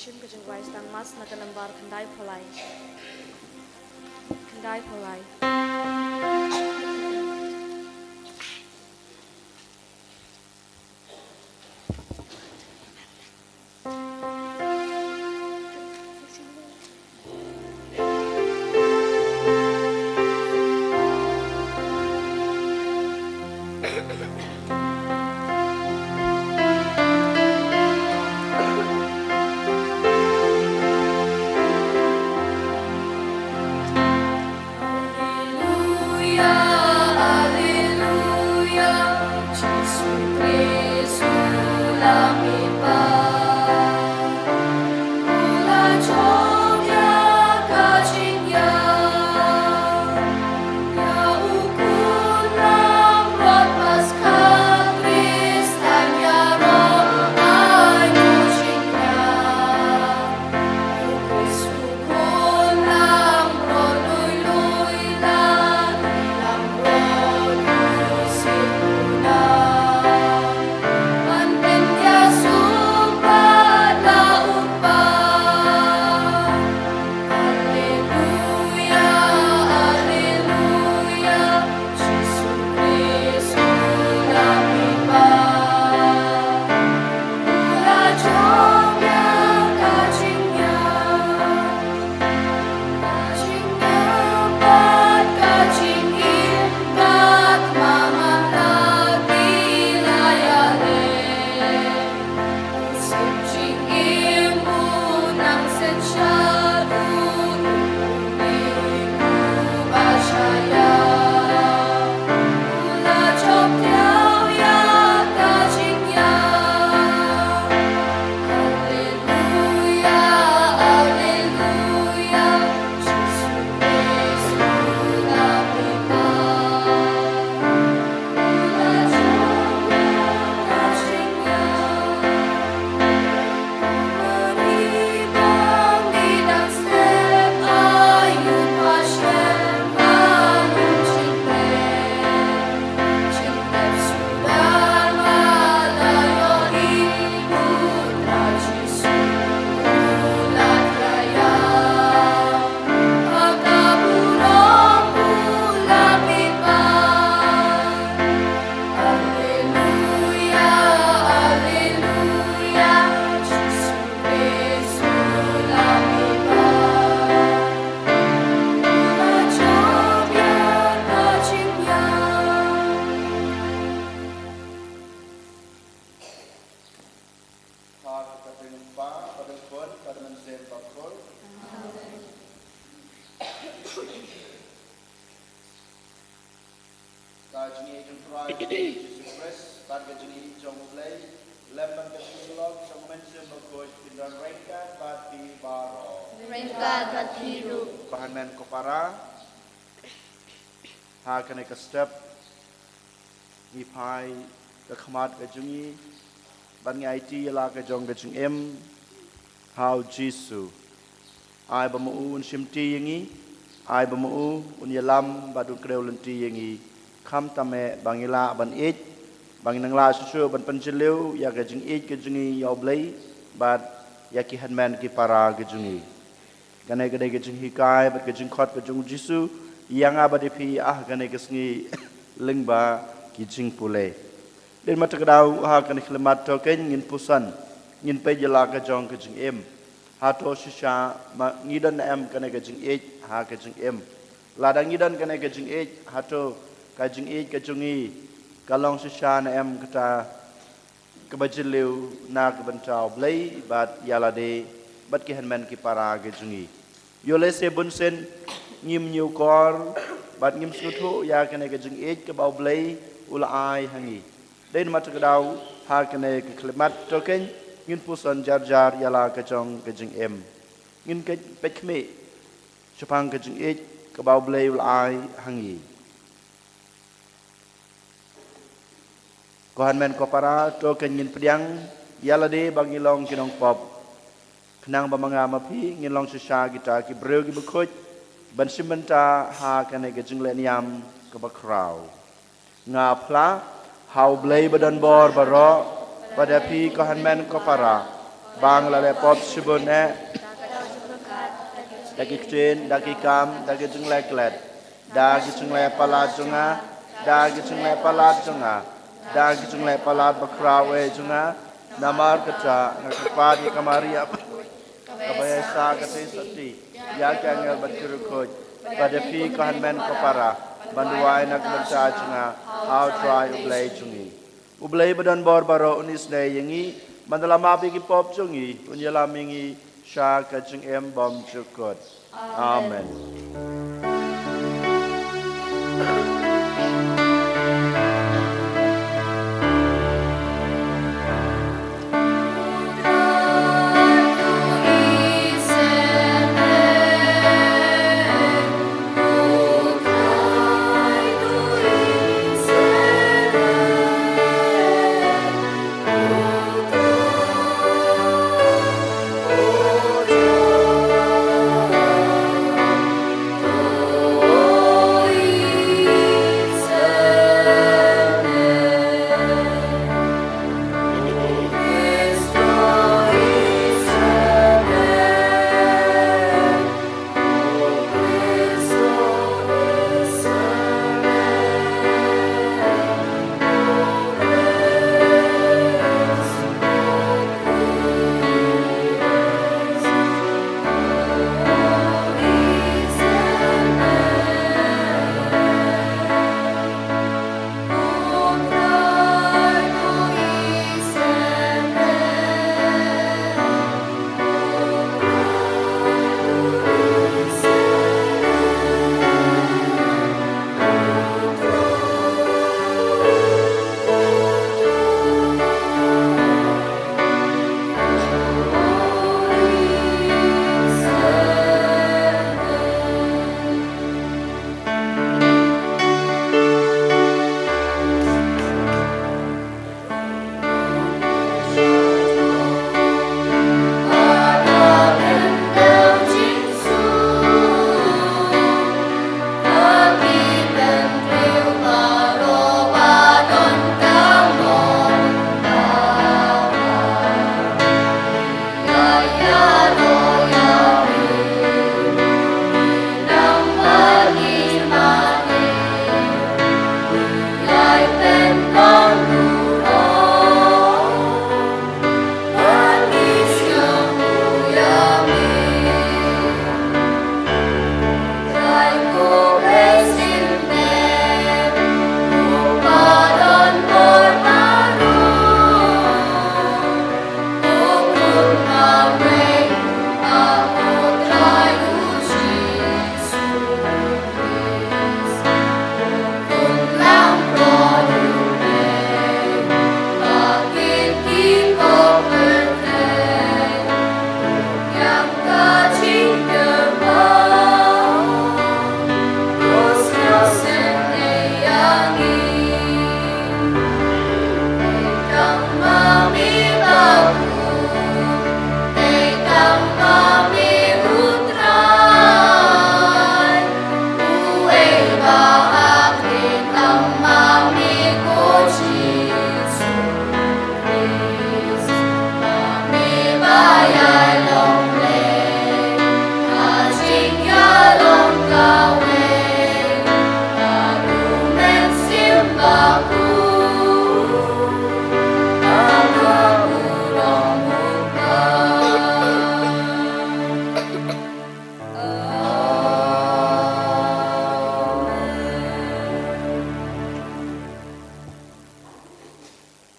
shim ke jeng wais tang mas na kalambar kendai polai. Kendai polai. Bahan kopara ha kene ke step ni pai ke khmat ke jungi ban ngai ti la ke jong ke jung em how jisu ai ba mu un sim ti yangi ai ba mu un yalam ba du kreu len ti yangi kham tame bangila ban ich bang nang la su ban pan chileu ya ke jung ich ke jungi yo blai ba ya ki hanman ki para ke jungi ganai gadai ke jing hikai bat ke jing khot ke jing jisu yang abadi pi ganai ke sngi lengba ki jing pule den mata kadau ganai khlemat to ken ngin pusan ngin pe jela ke jong ke jing em ha to shisha ma ngidan em ganai ke jing e ke jing em ladang ngidan ganai ke jing e ha to ka jing e ke jungi kalong shisha na em kata ke bajileu na ke bantau blai bat yalade bat ke hanman ki para ke jungi yole se bunsen ngim nyu kor bat ngim suthu ya kene ke jing ej ke bau blai ula ai hangi den mat ke dau ha kene ke klemat token ngin pusan jar jar yala ke jong ke jing em ngin ke pekme chapang ke jing ej ke bau blai ula ai hangi ko hanman ko para token ngin pediang yala de bangilong kinong pop nang bamanga mapi ngin long shisha kita ki breu ki bekoj ban simenta ha kane ke jingle niam ke bakrau nga pla hau blai badan bor baro pada pi ko hanmen ko para bang la le pop shibune Dagadau Jubrakat, dagi chin dagi kam dagi jung le klet dagi jung le palat junga dagi jung le palat junga dagi jung le palat bakrawe junga namar kaca ngakpat ni kamaria kabaya sa kati sati ya kangel batirukoj pada fi kahanmen kopara banduai nak berca junga how try ublay jungi ublay badan bor baro unis ne yangi mandala mapi ki pop jungi unyala mingi sha kajung em bom chukot amen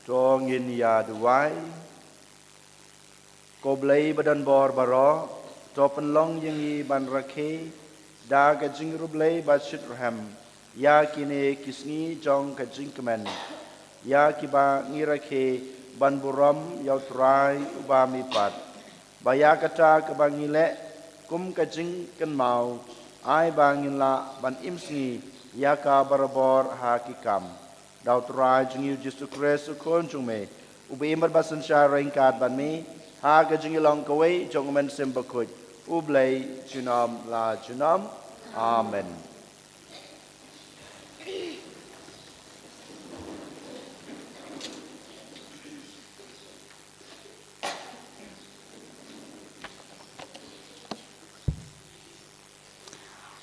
Dongin ya duai Koblai badan bor baro Topen long yangi ban rakhe Da gajing rublai bashit raham Ya kine kisni jong gajing kemen Ya kiba ngirakhe ban buram yaw trai uba mipat Baya kata kebangile kum gajing ken mau Ai bangin la ban imsni Ya ka barabor hakikam Daw trai jingi Yesus Kristus kon jungme ubi imbar basan syara ingkat ban mi ha gajing ilong kawai jong men sembakut ublay junam la junam amen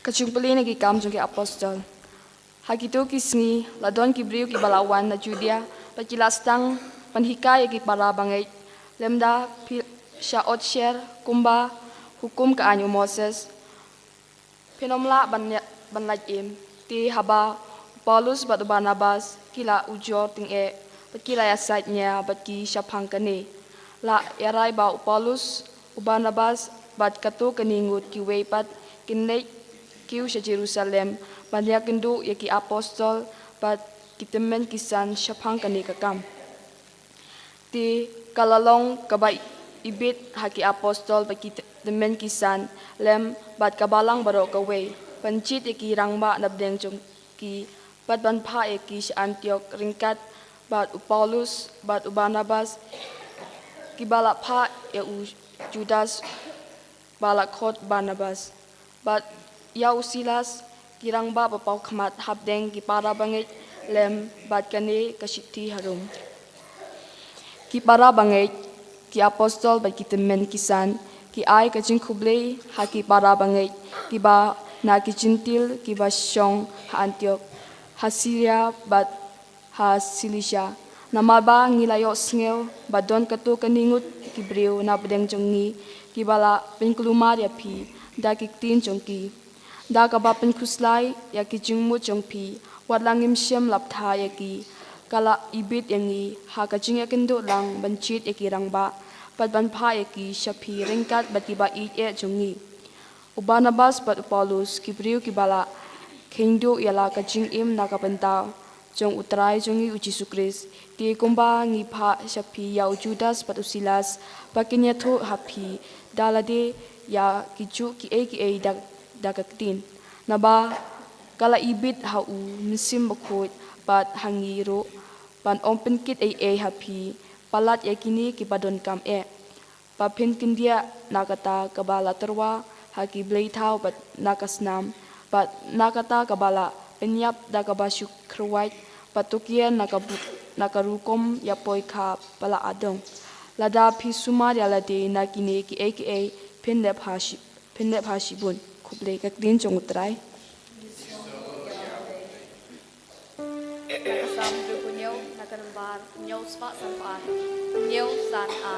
Kachung pali na gikam jong ki apostol. Hakitu kisngi ladon ki briu ki balawan na Judea pakilastang panhikay ki parabangay lemda syaot syer kumba hukum kaanyo Moses penomla banlajim ti haba Paulus bat Barnabas kila ujor ting pakila yasatnya bat ki syapang kani la yarai ba Paulus Barnabas bat katu keningut ki weipat kinai kiu sa Jerusalem banyak kendu yaki apostol bat kitemen kisan syapang kani kakam ti kalalong kabai ibit haki apostol bat kitemen kisan lem bat kabalang baro kaway pancit yaki rangba nabdeng jong ki bat banpa yaki sa Antioch ringkat bat Paulus bat Barnabas kibalak pa ya Judas balak khot Barnabas bat Yau Silas kirang ba bapau khamat habdeng ki para bangit lem bat kani kasikti harum ki para bangit ki apostol bat kitemen kisan ki ai kajing kublei ha ki para bangit ki ba na ki cintil ki ba syong ha Antioch ha Syria bat ha Cilicia nama ba ngilayo sngeu badon katu kaningut ki breu na bedeng jongi ki bala penkelumar ya pi da ki tin jongki da kabapen kuslai yaki jingmu jongpi watlangim syam laptha yaki kala ibit yangi ha kajing yakindo lang bancit yaki rangba patban pha yaki shapi ringkat batiba it jongi Barnabas bat Paulus kibriu kibala kengdo yala kajing im nakapenta jong utrai jongi uji sukris ti kumba ngi pha shapi yau Judas bat Silas pakinya thu hapi dalade ya kiju ki e dagaktin naba kala ibit hau misim bakut bat hangiro ban open kit happy palat yakini ki padon kam papin kindia nakata kabala terwa haki blei thau bat nakasnam bat nakata kabala penyap dakabasyuk kruwait patukian nakarukom yapoi kha pala adong lada phi suma yalade nakine ki pendep hasibun kublei kakdin jong utrai Nakasam dugunyaw nakanambar nyaw spa sanpaan nyaw san a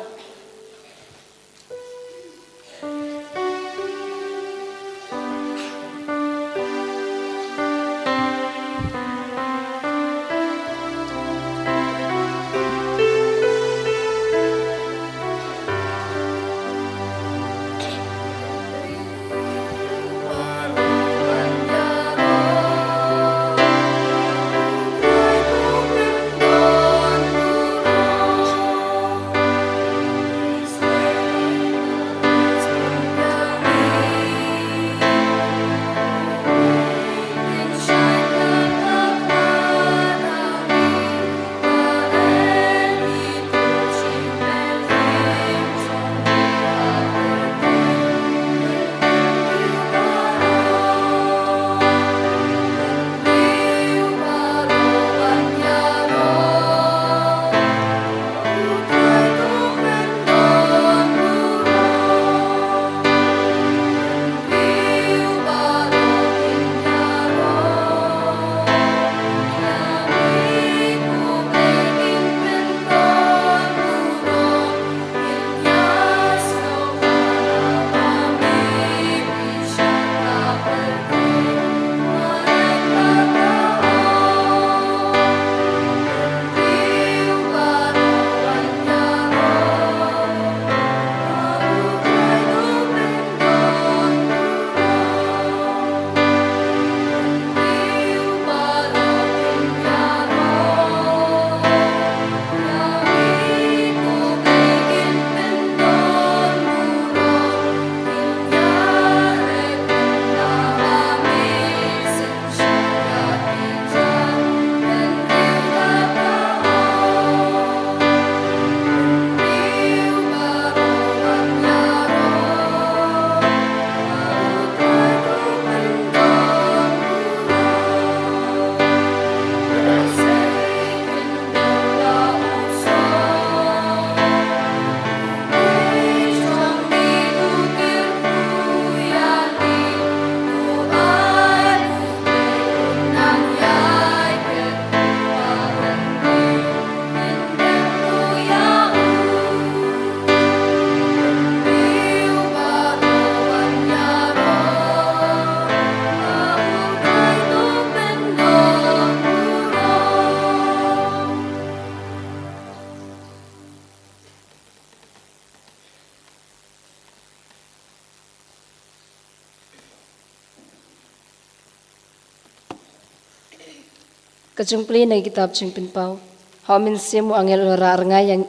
Kajungpli na kitab jing pinpaw. Haumin simu angel ora nga yang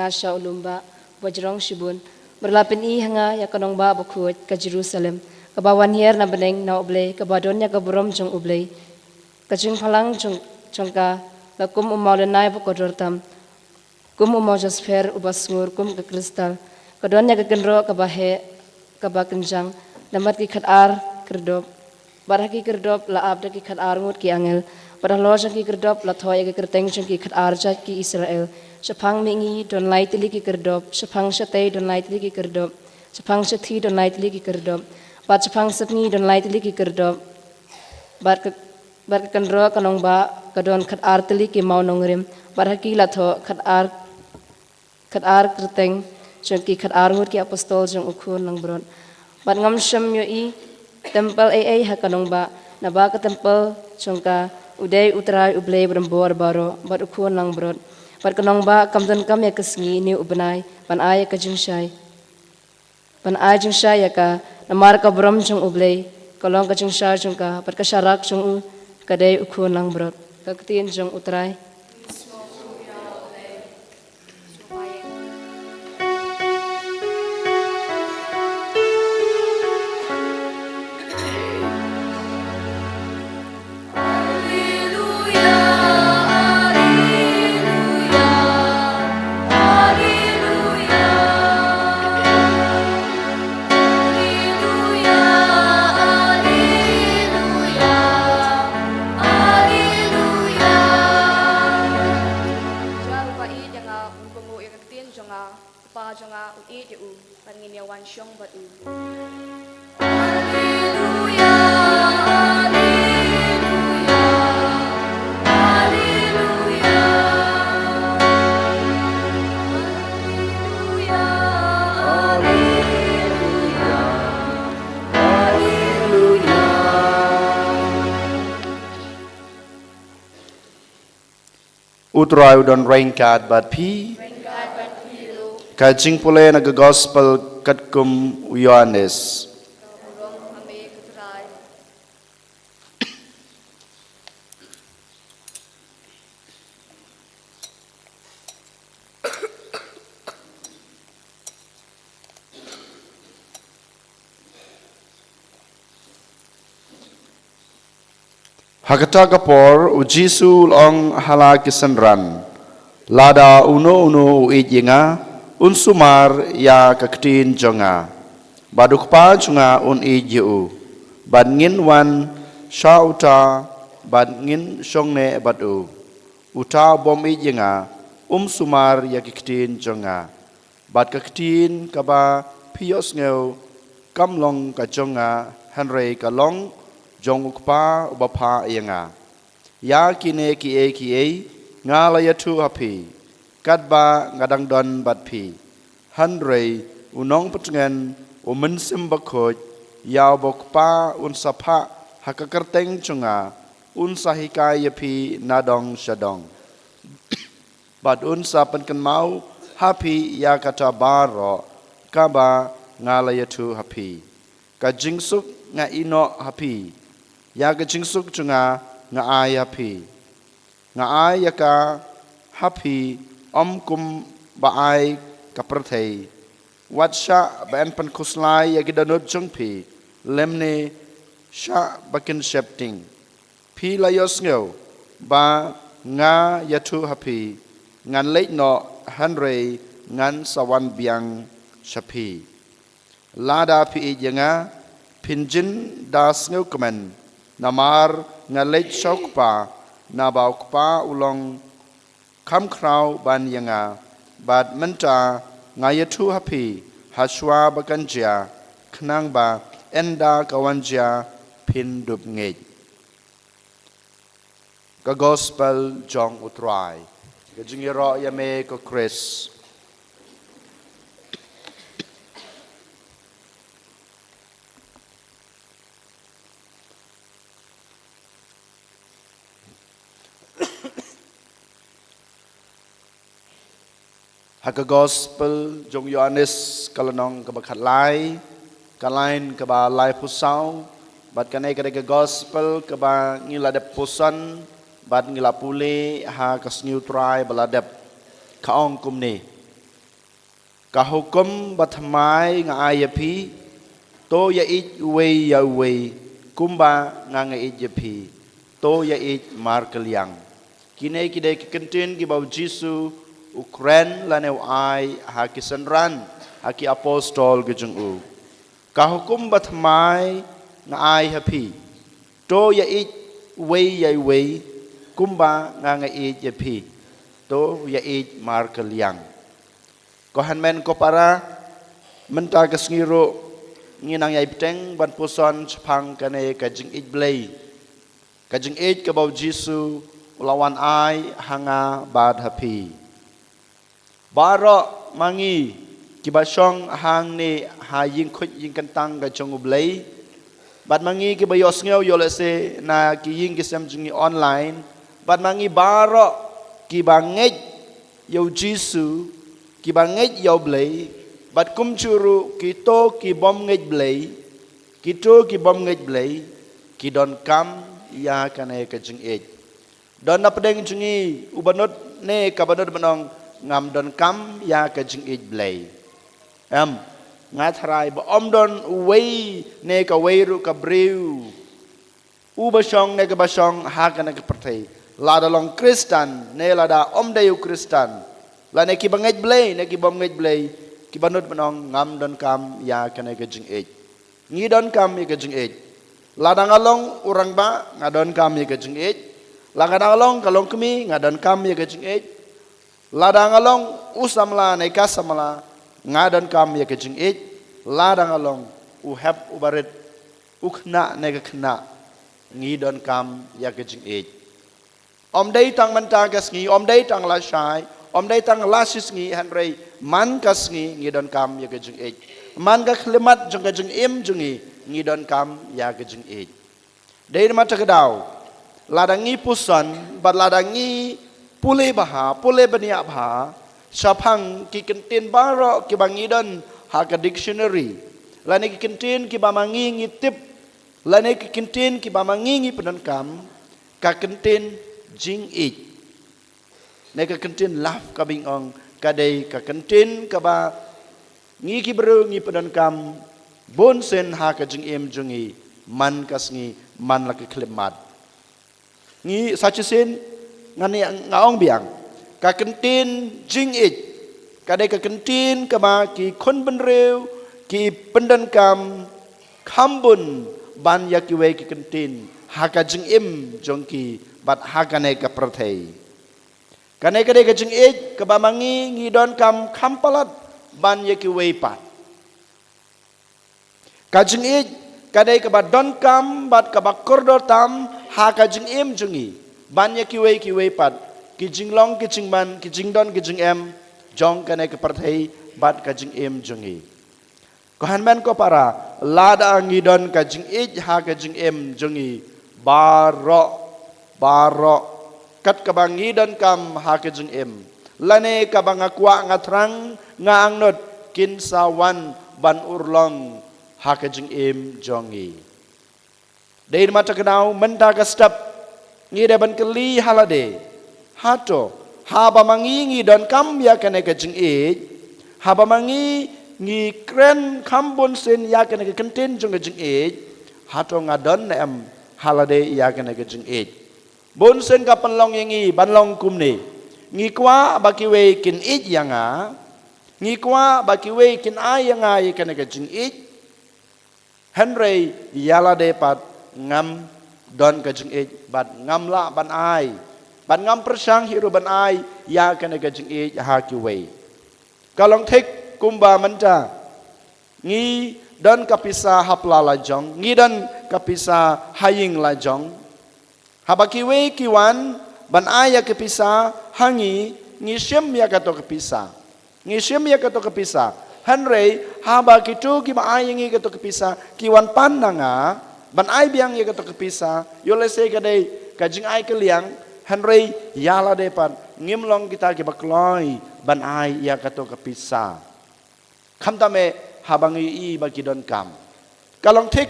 asya ulumba wajrong shibun. Berlapin I hanga ya kanong ba bukut ka Jerusalem. Kabawan hier na beneng na ublay kabadon ya kaburom jong ublay. Kajung palang jong ka lakum umaulenay bukodortam. Kum umau jasper ubasngur kum ke kristal. Kadon ya kagenro kabahe kabakenjang. Namat ki khatar kerdop. Barah ki kerdop laab da ki khatar ngut ki angel. Barah lo jang ki kerdop la thoy ki kerteng jang ki khatar jat ki Israel. Sapang mingi don lai tili ki kerdop. Sapang satay don lai tili ki kerdop. Sapang sathi don lai tili ki kerdop. Bat sapang sapni don lai tili ki kerdop. Bat kenro kanong ba kadon khatar tili ki mau nongrim. Barah ki la tho khatar kerteng jang ki khatar ngut ki apostol jang ukun nang bron. Bat ngam syam yo I temple AA ha kanong ba na ba ka temple jang ka uday utray ublay berembor baro bat ukun nang bron. Bat kanong ba kamdan kam ya kasngi ni ubanay pan ay ka jingsyay. Pan ay jingsyay ya ka namar ka brom jang ublay kalong ka jingsyay jang ka pat ka syarak jang kaday ukun nang bron. Kaktiin jang utray. Utray udon rainkat bat pi. Kajing pule naga gospel katkum Yohanes. Hakata kapor ujisu long hala kisanran. Lada uno ijinga unsumar ya kaktin jonga. Badukpa junga iju. Badngin wan syauta badngin syongne badu. Uta bom ijinga sumar ya kaktin jonga. Bad kaktin kaba pios ngeu kamlong ka jonga hanrei kalong jong ukpa ubapa yanga. Ya kine kie ngalayatu hapi. Kadba ngadang don bat pi. Hanrei unong petengan umensim bakoj. Yau bokpa unsapa hakakerteng chunga. Unsahika yapi nadong syadong. Bat unsa penken mau hapi ya kata baro. Kaba ngalayatu hapi. Kajingsuk nga ino hapi. Ya kajingsuk chunga nga ay hapi. Nga ay yaka hapi kum baay kaperthei. Watsha ban pan kuslai ya gidanut jungpi. Lemne sha bakin shepting. Pi layos ngeu ba nga yatu hapi. Ngan leit no hanrei ngan sawan biang shapi. Lada pi ijanga pinjin das ngeu kemen. Namar nga leit shokpa nabaukpa ulong kam krau ban yanga bad menta ngayatu hapi haswa bakanjia knang ba enda kawanjia pindup ngej. Ka gospel jong utrai. Ka jingiro yame ko Chris. Haka gospel jong Yohanes kalanong kabakhat lai kalain kaba lai pusau bat kanai kada gospel kaba ngila de pusan bad ngila pule ha kasngiu trai baladep kaong kumni ka hukum batmai nga ayapi to ya it way ya way kumba nga it yapi to ya it markeliang kine kide kentin ki bau Jisu Ukren laneu ai ha kisanran ha ki apostol gejung u ka hukum batmai nga ai hapi to ya it way ya way kumba nga it yapi to ya it markeliang ko hanmen ko para menta kasngiro nginang yai peteng ban puson chapang kane kajing it blay kajing it ka bau Jisu lawan ai hanga bad happy baro mangi kibasong hang ni ha ying khut ying kantang ka chong blay bad mangi ki bayos ngeu yole se na ki ying kisam jungi online bad mangi baro ki banget yo Jisu ki banget yo blay bad kum churu ki to ki bom nget blay ki to ki bom nget blay ki don kam ya kane ka jing it don na pedeng jungi ubanot ne ka banot manong ngam don kam ya ka jing it blay ngathrai ba om don wei ne ka wei ru ka breu u basong ne ka basong ha ka ne ka perthai la da long kristan ne la da om de u kristan la ne ki banget blay ne ki bom nget blay ki banut manong ngam don kam ya ka ne ka jing it ngi don kam ya ka jing it la da ngalong urang ba ngadon kam ya ka jing it la ga ngalong kalong kemi ngadon kam ya ka jing it la da ngalong usamla ne ka samla ngadon kam ya ka jing it la da ngalong u hep u barit u khna ne ka khna ngi don kam ya ka jing it om dei tang man ta kas ngi om dei tang la shai om dei tang la sis ngi han rei man kas ngi don kam ya ka jing it man ka khlemat jong ka jing im jungi ngi don kam ya ka jing it dei ma ta ka dau la da ngi pusan bat la da ngi pule baha pule bania bha sapang ki kentin baro ki bangi don ha ka dictionary la ne ki kentin ki ba mangi ngi tip la ne ki kentin ki ba mangi ngi penon kam ka kentin jing it ne ka kentin laf ka bing ong ka dei ka kentin ka ba ngi ki bru ngi penon kam bon sen ha ka jing em jungi man kas ngi man la ki klemat ngi sachusin ngani ngaong biang ka kentin jing it ka dei ka kentin ka ba ki khon ben reu ki pendan kam khambun ban ya ki we ki kentin ha ka jing im jong ki bat ha ka ne ka prathei ka ne ka dei ka jing it ka ba mangi ngi don kam khampalat ban ya ki we pat ka jing it ka dei ka ba don kam bat ka ba kordor tam ha ka jing im jungi ban ya ki we pat ki jing long ki jing ban ki jing don ki jing em jong ka ne ka prathei bat ka jing im jungi ko hanman ko para lada ngi don ka jing it ha ka jing em jungi baro kat ka bang ngi don kam ha ka jing em lane ka bang akwa ngatrang nga angnot kin sawan ban urlong ha ka jing em jongi dei mata kenau menta ka step ngi de ban keli halade hato haba mangi ngi don kam ya ka ne ka jing it haba mangi ngi kren kambon sen ya ka ne ka kentin jong ka jing it hato ngadon na em halade ya ka ne ka jing it bon sen ka panlong yangi banlong kumni ngi kwa ba ki we kin it yanga ngi kwa ba ki we kin ai yanga ya ka ne ka jing it henry yalade pat ngam don ka jing it bat ngam la ban ai ban ngam persang hiru ban ai ya ka ne ka jing it ha ki we kalong thik kumba manta ngi don kapisa hapla la jong ngi don kapisa haying la jong habaki we kiwan ban aya kapisa hangi ngi shem ya ka to kapisa ngi shem ya ka to kapisa hanrei haba kitu ki ma aya ngi ka to kapisa kiwan pan nanga ban ai biang ya ka to kapisa yole se ka dei ka jing ai ka liang hanrei yala de pan ngimlong kita ki bakloi ban ai ya ka to kapisa kham ta me habangi i bagi don kam kalong thik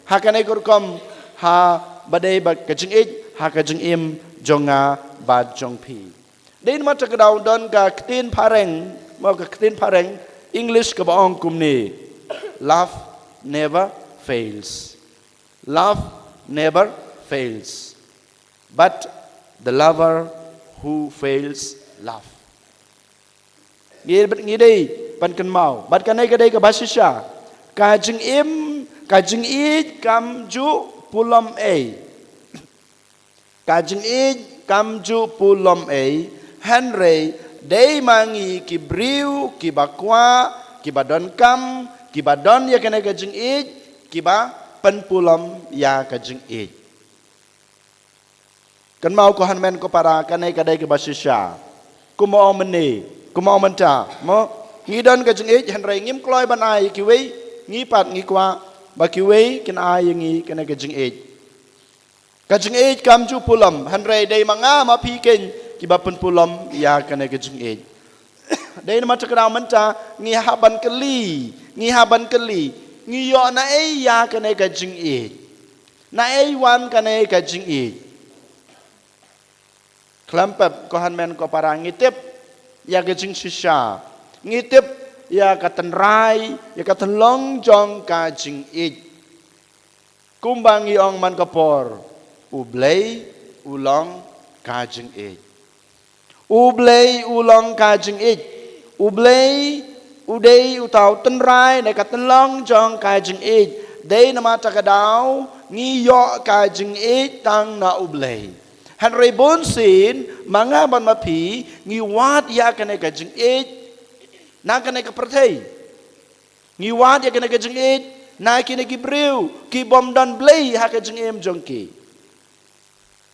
ha kanai kur kom ha badai ba ka jing it ha ka jing im jonga bad jong pi. Din ma takdaw don ka ktin pareng mo ka ktin pareng English ka baong kumni. Love never fails. Love never fails. But the lover who fails love. Ngi đây ban kan mau, bat kan ai ka dai ka basisha. Ka jing im, ka jing I kam ju pulam a. Ka jing I kam ju pulam a. Henry dai mangi ki briu, ki bakwa, ki badon kam, ki badon ya kan ai ka jing I, ki ba pen pulam ya ka jing I. Kan mau ko han men ko para kan ai ka dai ka basisha. Ku mau meni, ku mau menta, mo ngi don ka jing I Henry ngim kloi ban ai ki wei ngi pat ngi kwa ba ki wei kin ai ngi kan ai ka jing I. Ka jing I kam ju pulam Henry dai manga ma pi ken ki ba pen pulam ya kan ai ka jing I. Dai ma takra menta ngi haban keli, ngi haban keli, ngi yo na ai ya kan ai ka jing I. Na ai wan kan ai ka jing I. Klampap ko han men ko para ngitip ya ka jing shisha. Ngitip ya ka tenrai ya ka tenlong jong ka jing I. Kumbang iong man kapor ublay ulong ka jing I. Ublay ulong ka jing I. Ublay uday utaw tenrai na ka tenlong jong ka jing I. Day na mata ka daw ngiyo ka jing I tang na ublay. Henry Bonsin mga ban mapi ngiwat ya kanay ka jing I na kanay ka pertay. Ngiwat ya kanay ka jing I na kinay kibriw ki bom dan blay ha ka jing im jongki.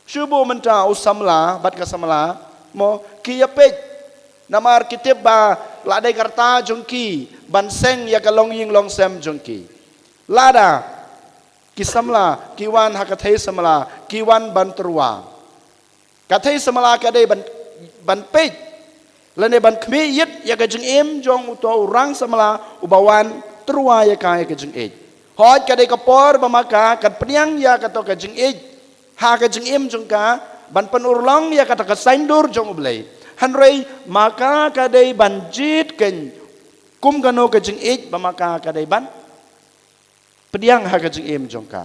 Shubo menta usamla bat ka samla mo ki yapet namar kitip ba ladai karta jongki banseng ya ka long ying long sem jongki. Lada kisamla kiwan ha ka thai samla kiwan ban terwa. Kathai samala ka dai ban pej lane ban khmi yit ya ka jing im jong uto orang samala ubawan terwa ya ka jing I. Hoj ka dai ka por bamaka kat pniang ya ka to ka jing I. Ha ka jing im jong ka ban penurlong ya ka ta ka saindur jong ublay. Hanrei maka ka dai ban jit ken kum kano ka jing I bamaka ka dai ban pniang ha ka jing im jong ka.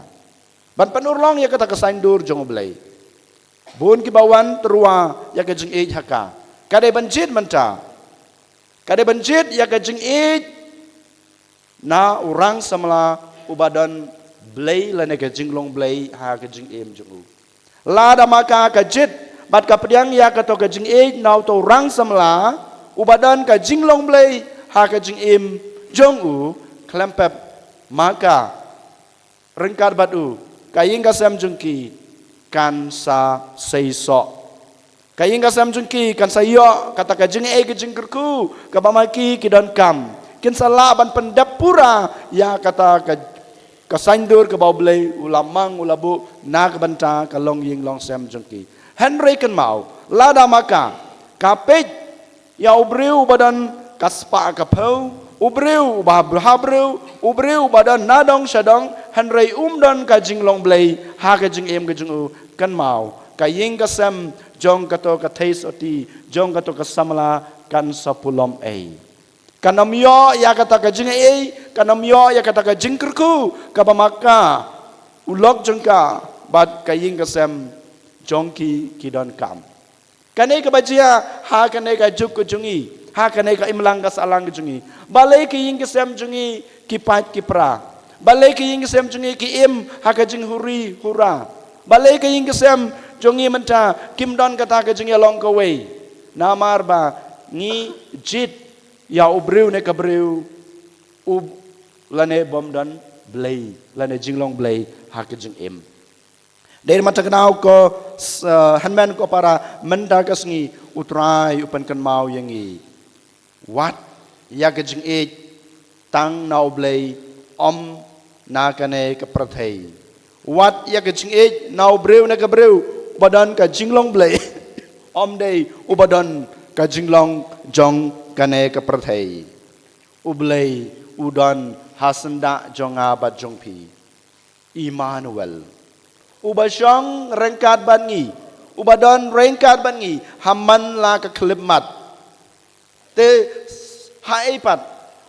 Ban penurlong ya ka ta ka saindur jong ublay. Bun ki bawan terua ya ka jing I haka. Kadai banjit menta. Kadai banjit ya ka jing I na orang samala ubadan blay lane ka jing long blay ha ka jing im jung. Lada maka ka jit bat ka pediang ya ka to ka jing I na to orang samala ubadan ka jing long blay ha ka jing im jong u klempep maka rengkar batu kaying ka sam jungki kan sa seiso. Kaying ka sam jungki kan sa yo kata ka jing I ka jing kerku ka bamaki ki don kam. Kin sala ban pendapura ya kata ka saindur ka bawblay ulamang ulabu na ka banta ka long ying long sam jungki. Henry kan mau lada maka kapej ya ubriu badan kaspa ka pau ubriu bahabreu ubriu badan nadong syadong Henry don ka jing long blay ha ka jing im ka jing u kan mau kaying ka sam jong ka to ka taste oti jong ka to ka samla kan sa pulom a kanam yo ya kata ka jing a kanam yo ya kata ka jing kerku ka pamaka ulok jong ka bat kaying ka sam jong ki don kam kanai ka bajia ha kanai ka jup ka jungi ha kanai ka imlang ka salang ka jungi balai kaying ka sam jungi ki pat ki pra balai ke ying sem jungi ki im haka jing huri hura balai ke ying sem jungi menta kim don kata ke jing long ko wei namar ba ngi jit ya ubriu ne ka briu ub lane bom don blay lane jing long blay haka jing im dari mata kenau ko hanman ko para menta ka sngi utrai upan kan mau yangi wat ya ka jing e tang nau blay om na kane ka prathai wat ya ka jing e nau breu na ka breu badan ka jinglong blay om dei ubadan ka jinglong jong kane ka prathai ublay udan hasanda jonga bat jongpi Emmanuel ubasyong rengkat bangi ubadon rengkat bangi hamman la ka klimat te haipat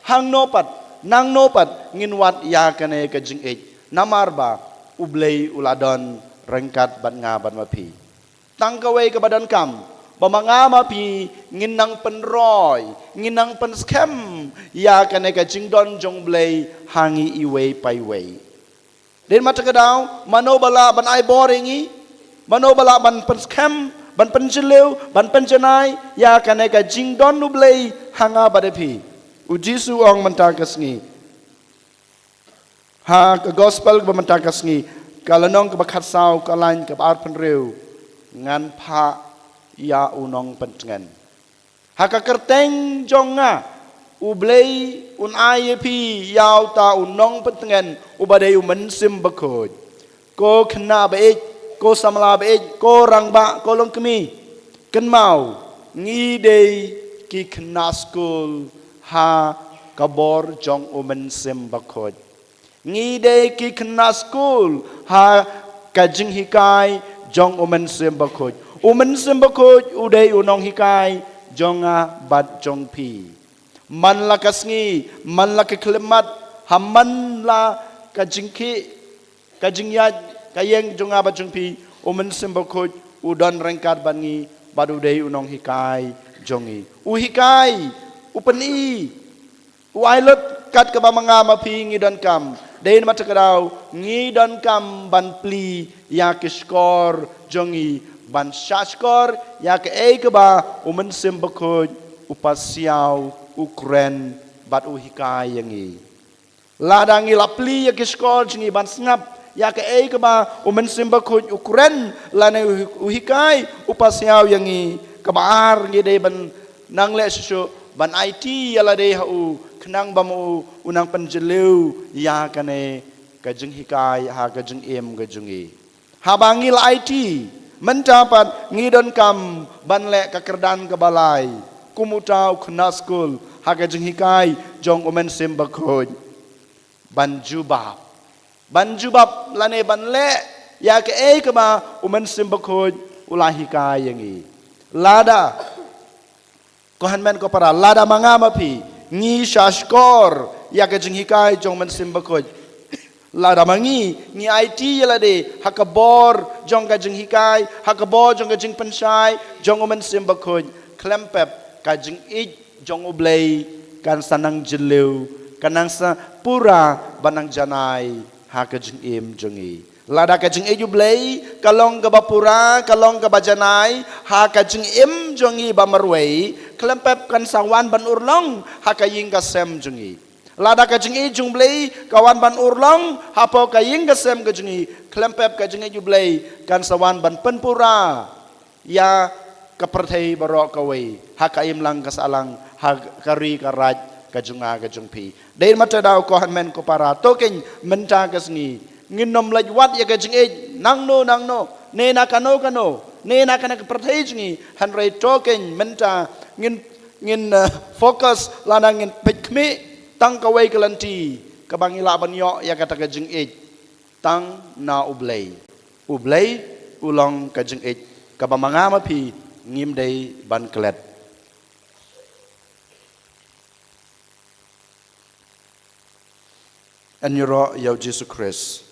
hang nopat nang nopat nginwat ya kane ka jing namarba ublei uladon rengkat ban nga ban mapi tangkawai ke badan kam bamanga mapi nginang penroy nginang penskem ya kane ka jingdon jong blei hangi iwe paiwei den mata kedau manobala ban ai boringi manobala ban penskem ban penjeleu ban penjenai ya kane ka jingdon nu blei hanga badapi ujisu ong mentakasngi ha ke gospel ke mentakasngi kalanong ke bakat sau kalain ke bar penreu ngan pa ya unong pentengan haka kerteng jonga ublei un ayepi yau ta unong pentengan ubadai mensim bekod ko kena baik ko samla baik ko rangba ko longkemi ken mau ngidei ki kena skul ha kabor jong mensim bekod ngidei ki kena skul ha kajing hikai jong mensim bekod sembakot uday unong hikay jonga bat jong pi man la kasngi man la keklemat hamman la kajingki kajingyat kayeng jonga bat jong pi sembakot udon rengkat bangi baduday unong hikay jongi hikay upeni uailot kat ka mga mapi ngidon kam dayin matakadaw ngidon kam ban pli ya kiskor jongi ban shaskor ya ke ba sembakot upasiaw ukren bat uhikay yangi ladangi lapli ya kiskor jingi ban snap ya ke ba sembakot ukren lana uhikay upasiaw yangi kabaar ngide ban nangle susu ban IT yala de hau kenang bamu unang penjeleu ya kane kajeng hikay ha kajeng kajungi habangil IT mendapat ngidon kam banle kakerdan kebalai kumutau kenaskul haga jeng hikai jong sembakot banjubab lane banle ya ke ba sembakot ulah hikai yangi lada kohan men ko para lada mangamapi ngi shaskor ya ke jeng hikai jong sembakot lada mangi ni IT yala de hakabor jong kajing hikai hakabor jong kajing pensai jong sembakot klempep kajing jong ublei kan sanang jeleu kanang sa pura banang janai hakajing jongi lada kajing ublei kalong ka bapura kalong ka bajanai hakajing jongi bamarwei klempep kan sawan ban urlong hakaying kasem jongi lada kajing jumblei kawan ban urlong hapo kaying gasem kajing klempep kajing jublei kan sawan ban penpura ya kaperthei barok kawai hakaim lang kasalang hakari karaj kajunga kajungpi dai mata daw ko han men ko para token menta kasngi nginom lajwat ya kajing nangno ne na kano ne na kana kaperthei jingi hanrei token menta ngin fokus lana ngin pekmi tang kawai kelanti kabangila banyo ya kata kajeng tang na ublei ulong kajeng kabamanga mapi ngimdei ban klet anyuro yaw Jesus Christ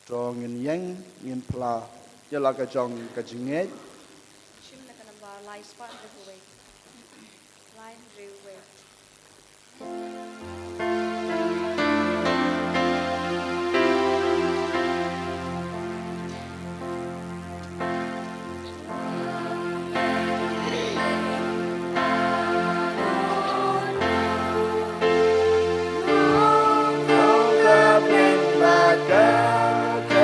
Jong ngin pla jala ka jong ka jinget Shim na kanamba lai spot riverway. Line railway. Kau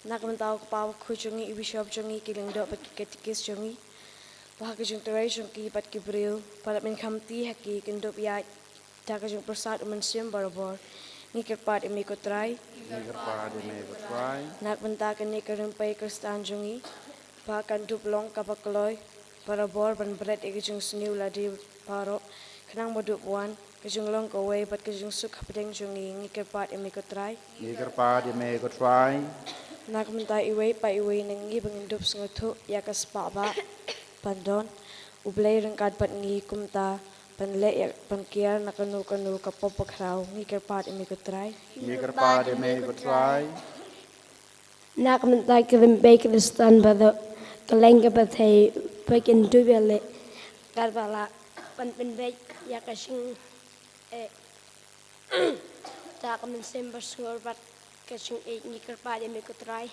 Nak mentau pau kujungi ibishop jungi kiling do pat ketikis jungi. Wah kujung terai jungi pat kibril palat min kamti haki kendop ya ta kujung persat mensiam barabor. Ni kerpat imi kotrai. Nak mentau kini kerempai kristan jungi. Bahkan duplong kapakloi barabor ban berat ikujung seniu ladi paro. Kenang moduk wan kujung long kowe pat kujung suk pedeng jungi ni kerpat imi kotrai. Nak mentai iwe pa iwe nengi bengindup sengutu ya kaspaba pandon ublay rengkat pat ngi kumta panle ya pangkiar nakanu kanu kapopok raw ngi kerpat imi kutrai Nak mentai kelimpai kristan pada kelengga patai bagian dubele karbala pan penbek ya kasing tak mensim bersungur pat kasing ni kerpat imi kutrai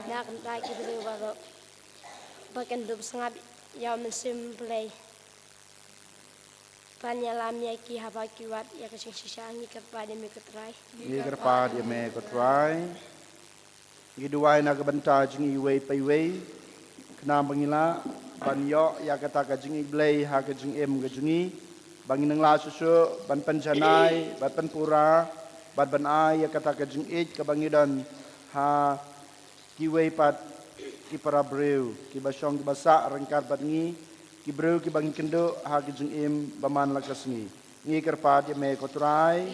nak mentai kibru pada bagian dub sangab ya mensim play panyalam ya ki haba kiwat ya kasing sisa ni kerpat imi kutrai Giduai na kabanta jingi iwe pa iwe kena bangila banyo ya kata ka jingi blay ha ka jing em ka jingi bangin ng la susu ban panjanai ban panpura ban ban ai ya kata ka jing it ka bangidan ha kiwe pat ki para breu ki basong ki basa rengkar bat ngi ki breu ki bangin kendo ha ka jing em baman lakas ngi ngi kerpat ya me kotrai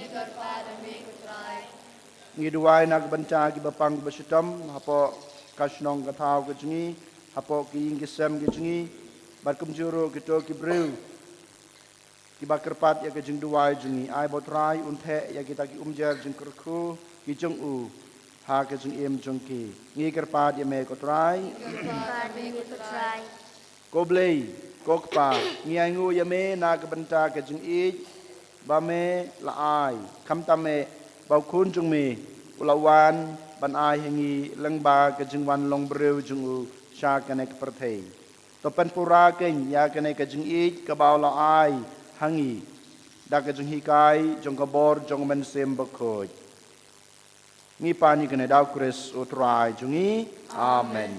ngi duai nak banca ki bapang basutam hapo kasnong katau ke jingi hapo ki ingisam ke jingi bat kumjuro kito ki breu ki bakerpat ya ke jing duai jingi ai botrai unthe ya kita ki umjar jing kurku ki jung u ha ke jing em jung ki ngi kerpat ya me kotrai ko blei ko kpa ngi aingu ya me nak banta ke jing i ba me la ai kam tame bau kun jung mi ulawan ban ai hengi lengba ke jingwan long breu jung u sha kane ke perthei to pen pura ken ya kane ke jing i ke bau la ai hangi da ke jing hikai jong ka bor jong men sem bakoj ngi pani kane dau kris utrai jungi amen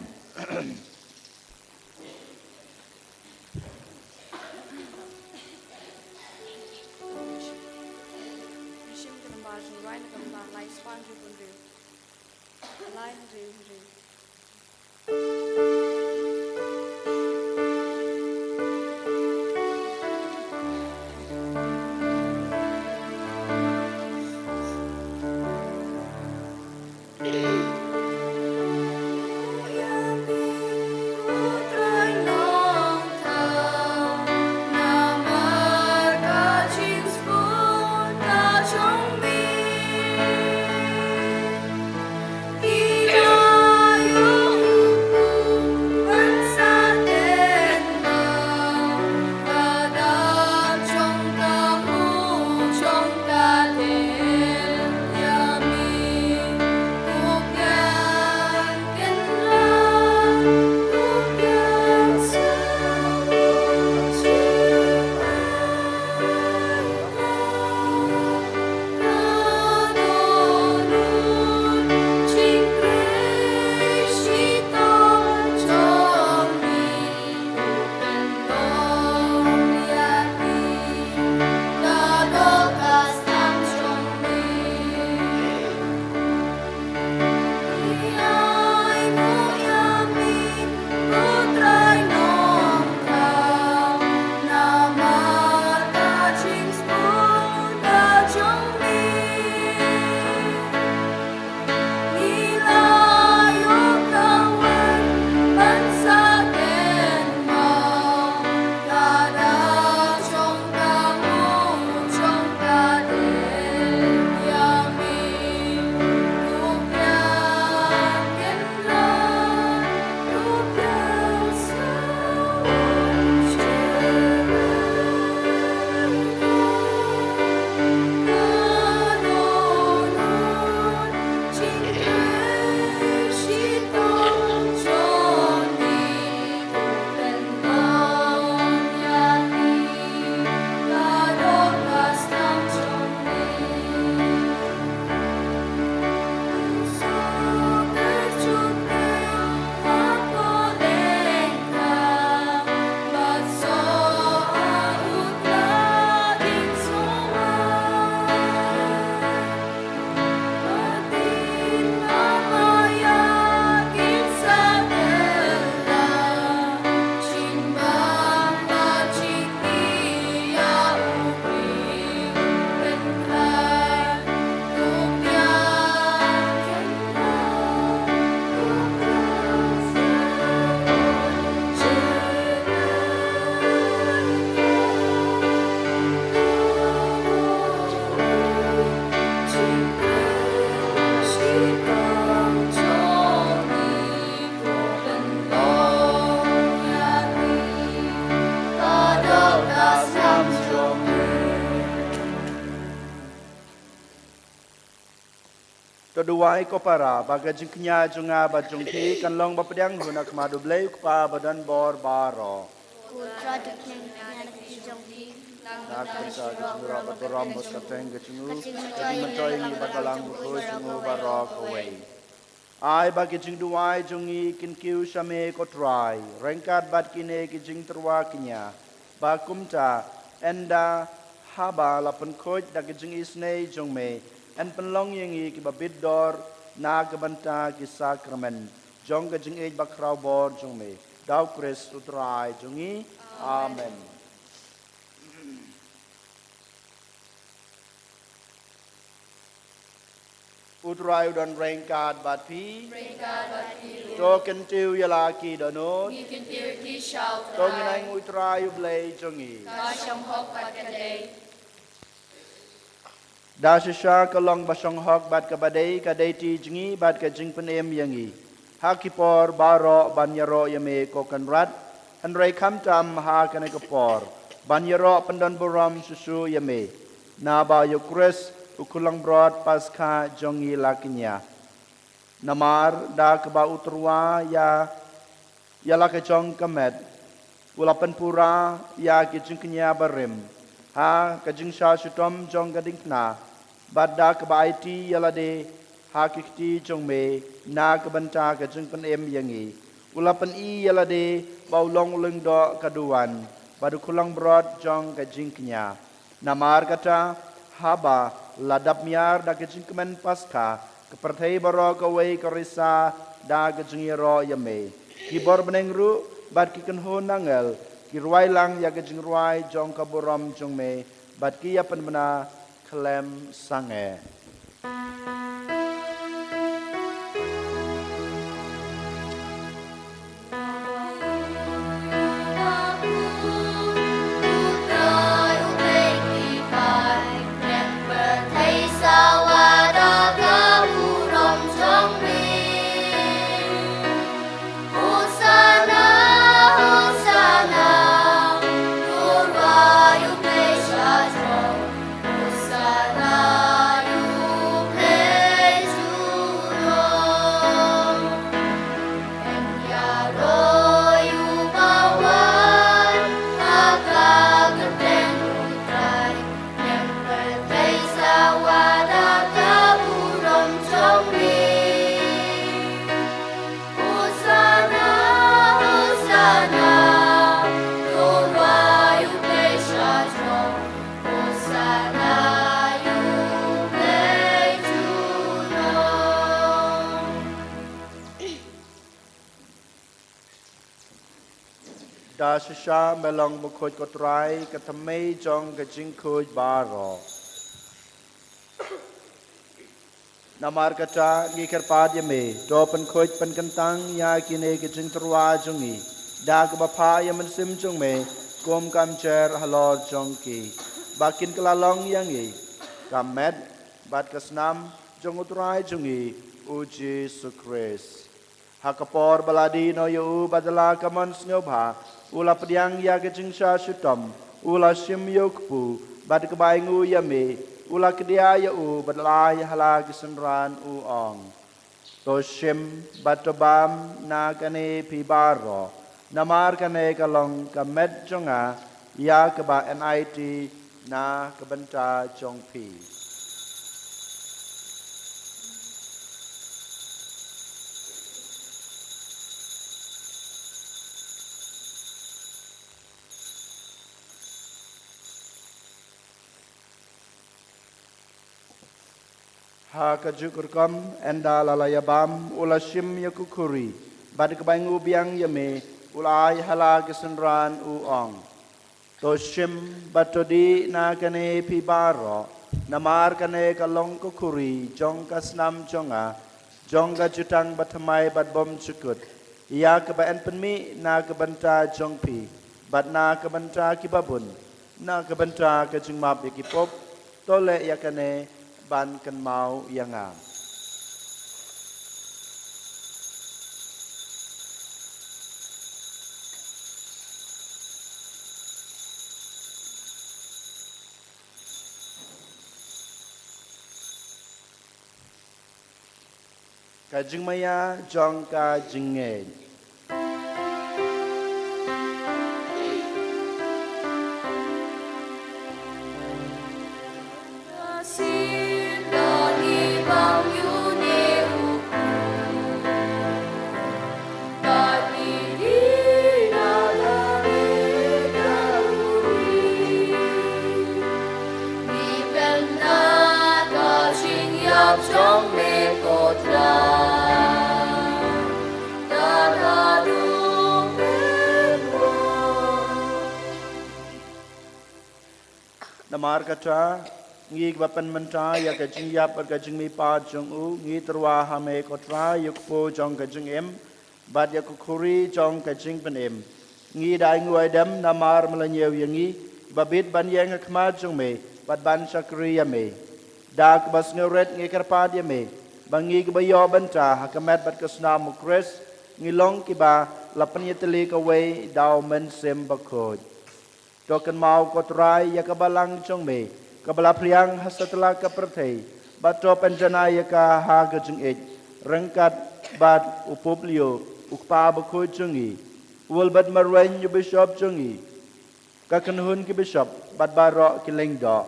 kedua ko para baga jingknya junga ba jungki kan long ba pedang guna kemadu blay pa badan bor baro Putra dukeng nyanak jongki. nak bisa jura ba ram ba kateng gecungu jadi mencoy ni batalang ko jungu baro kowe ai ba ke jing duai jungi kin kiu shame ko try rengkat bat kine ke jing terwa kinya ba kumta enda haba lapan khoj da ke jing isne jongme en penlong yengi ki babid dor na ke banta ki sakramen jong ke jing ej bakrau bor jong me dau kris utrai jongi amen utrai udon rengkat bat pi token tiu yala ki donot tong nang utrai ublei jongi da shisha kalong basong hok bat ka badai ka deiti jingi bat ka jing penem yangi hakipor baro banyaro yame ko kanrat anrai kamtam ha kana kapor banyaro pendon buram susu yame na ba yukres ukulang brod paska jongi lakinya namar da ka ba utrwa ya la ka jong kamet ulapan pura ya ki jingknya barim ha ka jing sha shutom jong gadingna badda ka ba IT yalade ha kikti jong me na ka banta ka jing pen em yangi ulapan I yalade baulong leng do kaduan badu kulang brod jong ka jingknya namar kata haba ladap miar da ka jing kemen paska ka perthai baro ka wei ka risa da ka jing ro yame ki bor beneng ru bad ki kan ho nangal ki ruai lang ya ka jing ruai jong ka boram jong me bad ki ya pen bena klem sange da shisha melong bukhoj kotrai ka thamei jong ka jing khoj baro namar kata ngikar pad yame do pen khoj pen kentang ya kine ka jing terwa jongi da ka bapha yaman sim jong me kom kam cher halor jong ki bakin kelalong yangi kamet bat kasnam jong utrai jongi uji sukres hakapor baladi no yu badala kamon snobha ula pediang ya ke jingsha shutom ula shim yokpu bad kebaingu yame ula kedia ya u badala ya hala kesenran u ong to shim batobam na kane pibaro namar kane kalong kamet jonga ya keba NIT na kebenta jongpi ha kajukurkam enda lalayabam ula shim yakukuri bad kebaingu biang yame ulai hala kesenran uong to shim batodi na kane pibaro namar kane kalong kukuri jong kasnam jonga jongga jutang batamai bad bom cukut ia kebaen penmi na kebenta jongpi bad na kebenta kibabun na kebenta kejingmap yakipop tole yakane ban kan mau yanga Kajing maya jong kajing ngej. Namar kata ngi bapan menta ya kajing yap ber kajing mi pa jong u ngi terwa hame kotra yuk po jong kajing em bad ya kukuri jong kajing pen em ngi dai nguai dem namar melanyew yangi babit ban yang khma jong me bad ban sakri ya me dak bas ngret ngi karpad ya me bangi bayo banta hakamet bad kasna mukres ngi long ki ba lapan yeteli ka wei daw men sem bakoj token mau kotrai ya kabalang chong me kabala priang hasatla ka perthei bato penjana ya ka ha gajing ej rengkat bad upoplio ukpa bakoj chungi ul bad marwen yu bishop chungi ka kanhun ki bishop bad baro ki lengdo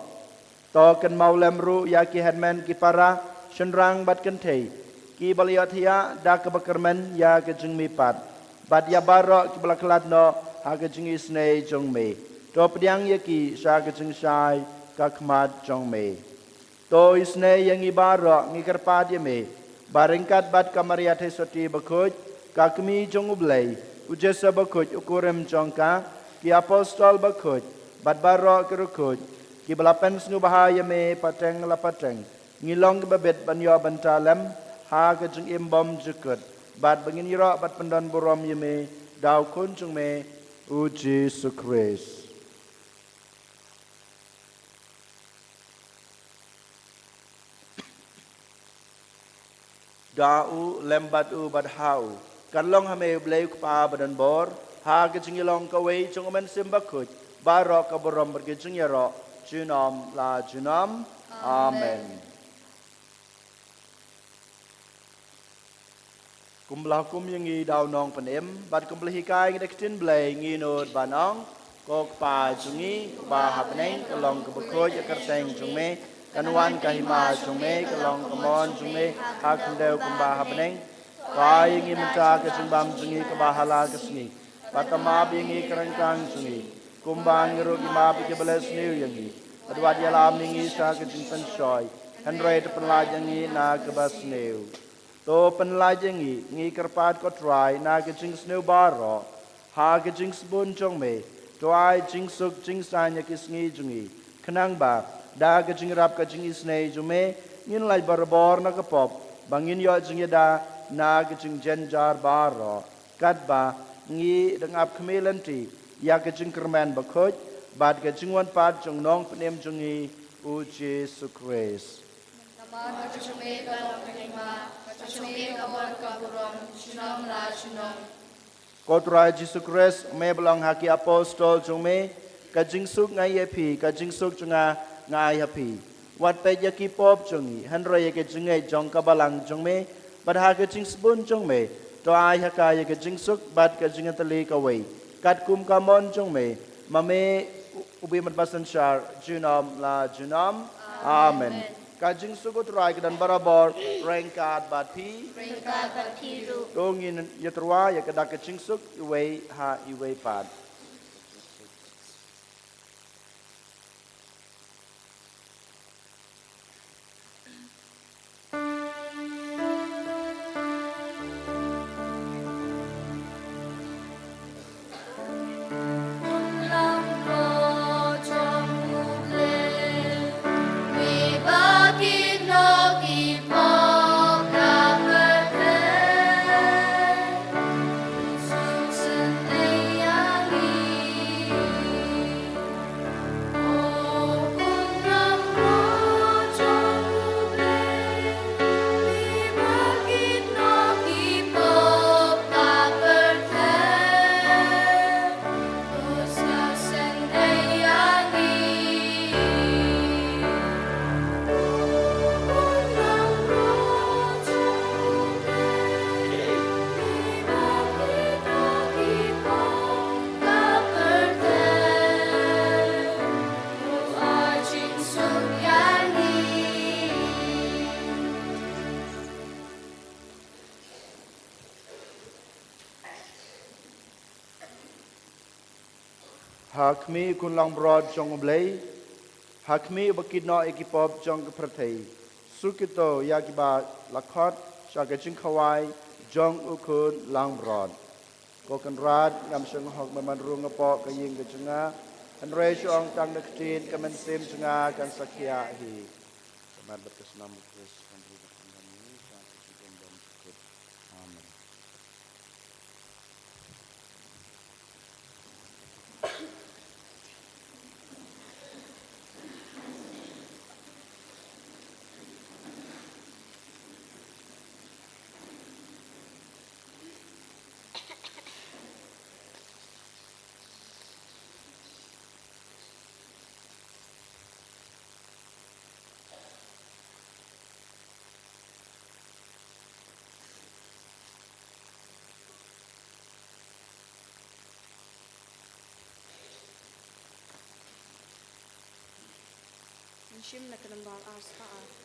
token mau lemru ya ki headman ki para shenrang bad kentei ki baliathia da ka bakermen ya gajing mi pat bad ya baro ki balakladno ha gajing isnei chong me to pediang yaki sa kajing sai kakmat jong me to isne yang ibara ngikar padya me baringkat bat kamaria the soti bakoj kakmi jong ublai ujesa bakoj ukurem jongka ki apostol bakoj bat baro kerukoj ki balapen snu bahaya me pateng lapateng ngilong babet banyo bantalem ha kajing imbom jukut bat bangin yiro bat pendan borom yeme daw kunjung me uji sukres Dau lembat u bad hau kan long hame blai pa badan bor ha ke jingilong ka wei chung men simbakut baro ka borom berge jingyaro junom la junam amen kumlah kum yangi dau nong panem bad kumlah hikai ngedektin blai nginod banong kok pa jungi ba hapneng kalong ka bakoj akarteng jungme kanuan kahima jume kalong kamon jume hakndeu kumba habneng kai ngi menta ke jumbam jungi kabahala kesni patama bingi kerangkang jungi kumbang ngiru gima ke beles new yangi adwa dia lam ngi sa ke jimpen shoy handre te penlajangi na ke bas new to penlajangi ngi kerpat ko try na ke jing snew baro ha ke jing spun jongme to ai jing suk jing sanya kisngi jungi kenang ba da kajing rap kajing isnei jume ngin lai barbor na kapop bangin yo jing da na kajing jenjar baro kadba ngi dengap kmelanti ya kajing kerman bakoj bad kajing wan pat jong nong penem jungi uji sukres Nama kajume kalam penima kajume kabor kaburom junam la junam kotra Jesu Kris me belong haki apostol jume kajing suk ngai epi kajing suk junga ngai happy wat pe yaki pop jungi hanra yake jungai jong kabalang jongme bad ha ke jing spun jongme to ai ha ka yake jing suk bad ka jing tali ka wei kat kum kamon jongme mame ubi mat basan shar junam la junam amen ka jing suk utrai ka dan barabor rengkat bad pi ru dongin yatrwa yake dak ka jing suk iwei ha iwei pad Sunay Hakmi kun lang broad jong blay. Hakmi bakid no ekipop jong kepertei. Sukito yakiba lakot syaga jing kawai jong ukun lang broad. Kokan rad ngam syang hok meman rung ngepok kaying ke jenga. An rei syong tang nektin kemen sim jenga kan sakia hi. Kemat berkesenam Kristus kan hidup kami sang kehidupan dan cukup. Amin. Shim na kanambal as taa.